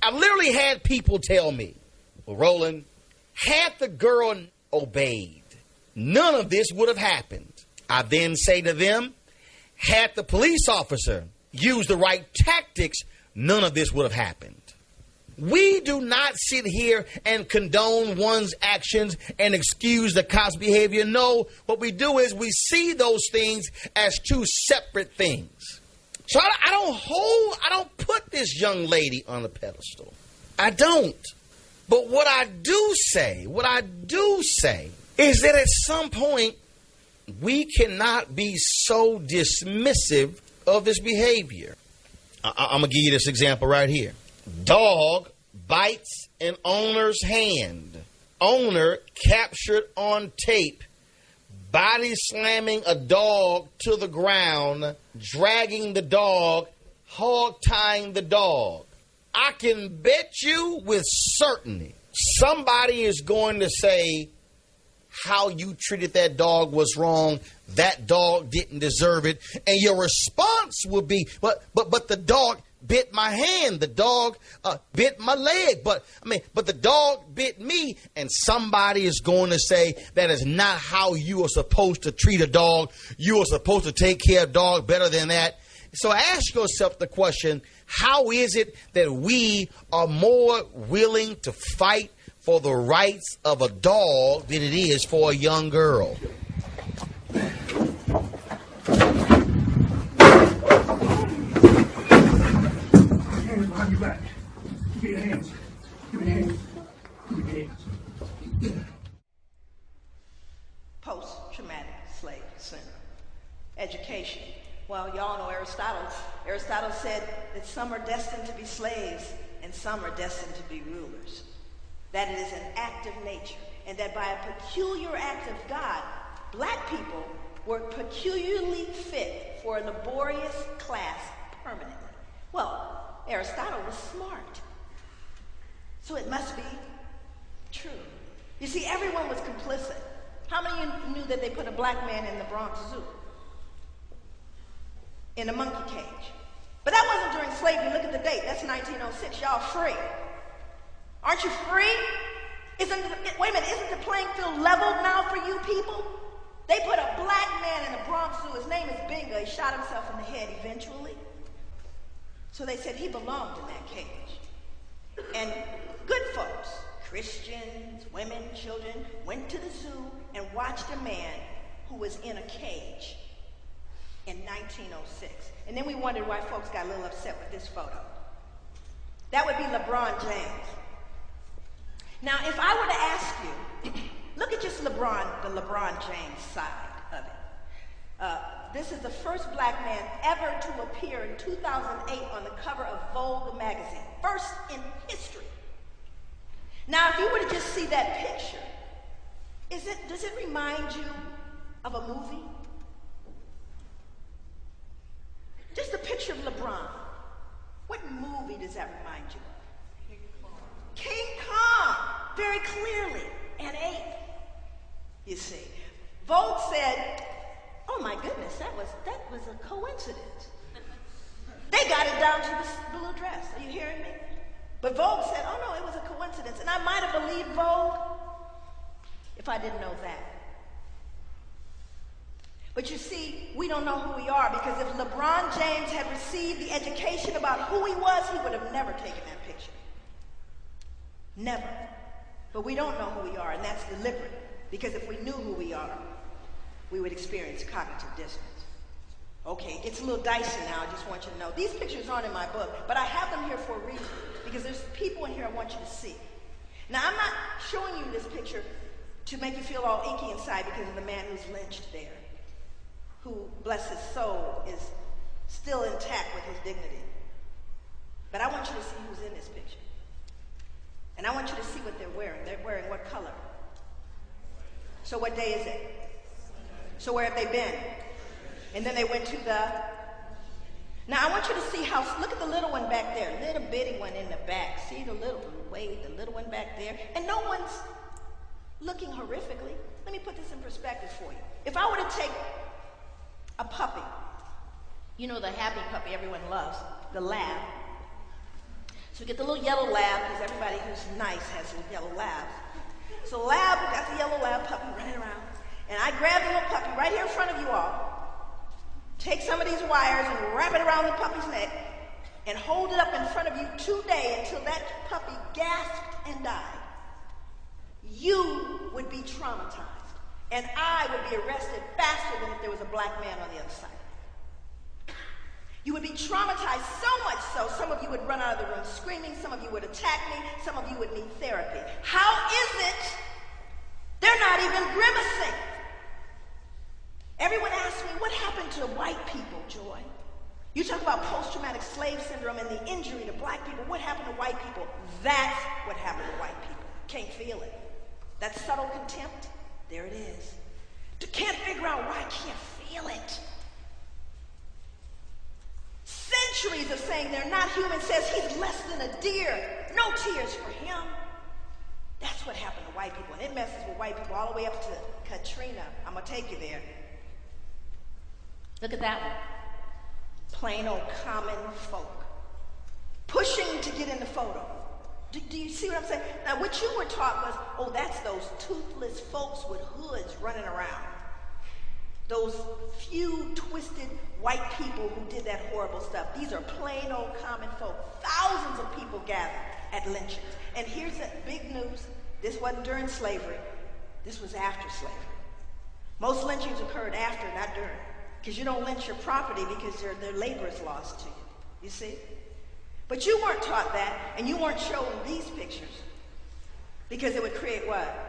I've literally had people tell me, well, Roland, had the girl obeyed, none of this would have happened. I then say to them, had the police officer used the right tactics, none of this would have happened. We do not sit here and condone one's actions and excuse the cop's behavior. No, what we do is we see those things as two separate things. So I don't put this young lady on a pedestal. I don't. But what I do say is that at some point, we cannot be so dismissive of this behavior. I'm going to give you this example right here. Dog bites an owner's hand. Owner captured on tape, body slamming a dog to the ground, dragging the dog, hog tying the dog. I can bet you with certainty somebody is going to say how you treated that dog was wrong. That dog didn't deserve it. And your response will be, but the dog bit my hand. The dog bit my leg. But the dog bit me. And somebody is going to say that is not how you are supposed to treat a dog. You are supposed to take care of a dog better than that. So ask yourself the question, how is it that we are more willing to fight for the rights of a dog than it is for a young girl? Hands behind your back. Give me your hands. Give me your hands. Give me your hands. Post-traumatic slave syndrome. Education. Well, y'all know Aristotle. Aristotle said that some are destined to be slaves and some are destined to be rulers. That it is an act of nature, and that by a peculiar act of God, black people were peculiarly fit for a laborious class permanently. Well, Aristotle was smart, so it must be true. You see, everyone was complicit. How many of you knew that they put a black man in the Bronx Zoo? In a monkey cage. But that wasn't during slavery. Look at the date. That's 1906. Y'all free. Aren't you free? Wait a minute, isn't the playing field leveled now for you people? They put a black man in the Bronx Zoo. His name is Bingo. He shot himself in the head eventually. So they said he belonged in that cage. And good folks, Christians, women, children, went to the zoo and watched a man who was in a cage in 1906. And then we wondered why folks got a little upset with this photo. That would be LeBron James. Now, if I were to ask you, look at just LeBron, the LeBron James side of it. This is the first black man ever to appear in 2008 on the cover of Vogue magazine. First in history. Now, if you were to just see that picture, does it remind you of a movie? Just a picture of LeBron. What movie does that remind you of? King Kong, very clearly, an ape, you see. Vogue said, oh my goodness, that was a coincidence. They got it down to the blue dress. Are you hearing me? But Vogue said, oh no, it was a coincidence. And I might have believed Vogue if I didn't know that. But you see, we don't know who we are, because if LeBron James had received the education about who he was, he would have never taken that picture. Never. But we don't know who we are, and that's deliberate. Because if we knew who we are, we would experience cognitive dissonance. Okay, it gets a little dicey now, I just want you to know. These pictures aren't in my book, but I have them here for a reason, because there's people in here I want you to see. Now, I'm not showing you this picture to make you feel all inky inside because of the man who's lynched there, who, bless his soul, is still intact with his dignity. But I want you to see who's in this picture. And I want you to see what they're wearing. They're wearing what color? So what day is it? So where have they been? And then they went to the... Now I want you to see how... Look at the little one back there. Little bitty one in the back. See the little one back there? And no one's looking horrifically. Let me put this in perspective for you. If I were to take a puppy, you know, the happy puppy everyone loves, the lab. So we get the little yellow lab, because everybody who's nice has little yellow labs. So lab, we got the yellow lab puppy running around. And I grab the little puppy right here in front of you all, take some of these wires and wrap it around the puppy's neck, and hold it up in front of you today until that puppy gasped and died. You would be traumatized, and I would be arrested faster than if there was a black man on the other side. You would be traumatized so much so, some of you would run out of the room screaming, some of you would attack me, some of you would need therapy. How is it they're not even grimacing? Everyone asks me, what happened to white people, Joy? You talk about post-traumatic slave syndrome and the injury to black people. What happened to white people? That's what happened to white people. Can't feel it. That subtle contempt, there it is. Can't figure out why I can't feel it. Centuries of saying they're not human, says he's less than a deer. No tears for him. That's what happened to white people. And it messes with white people all the way up to Katrina. I'm going to take you there. Look at that one. Plain old common folk. Pushing to get in the photo. Do you see what I'm saying? Now, what you were taught was, oh, that's those toothless folks with hoods running around. Those few twisted white people who did that horrible stuff. These are plain old common folk. Thousands of people gathered at lynchings. And here's the big news. This wasn't during slavery. This was after slavery. Most lynchings occurred after, not during. Because you don't lynch your property because their labor is lost to you. You see? But you weren't taught that, and you weren't shown these pictures. Because it would create what?